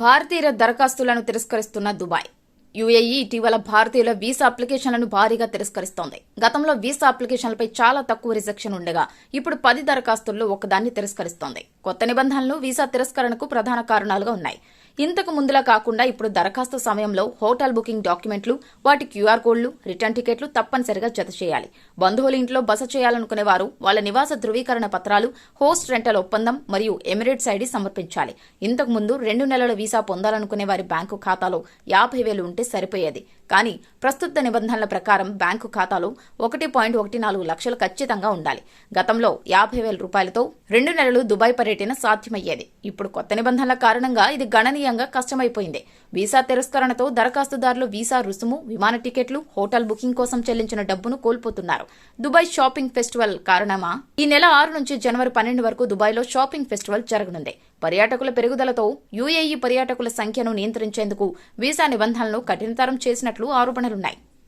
భారతీయుల దరఖాస్తులను తిరస్కరిస్తున్న Dubai. UAE ఇటీవల భారతీయుల వీసా అప్లికేషన్లను భారీగా తిరస్కరిస్తోంది. గతంలో వీసా అప్లికేషన్లపై చాలా తక్కువ రిజెక్షన్ ఉండగా ఇప్పుడు 10 దరఖాస్తుల్లో ఒకదాన్ని తిరస్కరిస్తోంది. కొత్త నిబంధనలు వీసా తిరస్కరణకు ప్రధాన కారణాలుగా ఉన్నాయి. ఇంతకు ముందులా కాకుండా ఇప్పుడు దరఖాస్తు సమయంలో హోటల్ బుకింగ్ డాక్యుమెంట్లు, వాటి క్యూఆర్ కోడ్లు, రిటర్న్ టికెట్లు తప్పనిసరిగా జత చేయాలి. బంధువుల ఇంట్లో బస చేయాలనుకునేవారు వాళ్ళ నివాస ధృవీకరణ పత్రాలు, హోస్ట్ రెంటల్ ఒప్పందం మరియు ఎమిరేట్స్ ఐడి సమర్పించాలి. ఇంతకు ముందు 2 నెలల వీసా పొందాలనుకునే వారి బ్యాంకు ఖాతాలో 50,000 ఉంటే సరిపోయేది. కానీ ప్రస్తుత నిబంధనల ప్రకారం బ్యాంకు ఖాతాలో 1.14 లక్షలు ఖచ్చితంగా ఉండాలి. గతంలో 50,000 రూపాయలతో 2 నెలలు దుబాయ్ పర్యటన సాధ్యమయ్యేది. ఇప్పుడు కొత్త నిబంధనల కారణంగా ఇది గణనీయంగా కష్టమైపోయింది. వీసా తిరస్కరణతో దరఖాస్తుదారులు వీసా రుసుము, విమాన టికెట్లు, హోటల్ బుకింగ్ కోసం చెల్లించిన డబ్బును కోల్పోతున్నారు. దుబాయ్ షాపింగ్ ఫెస్టివల్ కారణమా? ఈ నెల 6 నుంచి జనవరి 12 వరకు దుబాయ్లో షాపింగ్ ఫెస్టివల్ జరగనుంది. పర్యాటకుల పెరుగుదలతో యుఏఈ పర్యాటకుల సంఖ్యను నియంత్రించేందుకు వీసా నిబంధనలను కఠినతరం చేసినట్లు ఆరోపణలున్నాయి.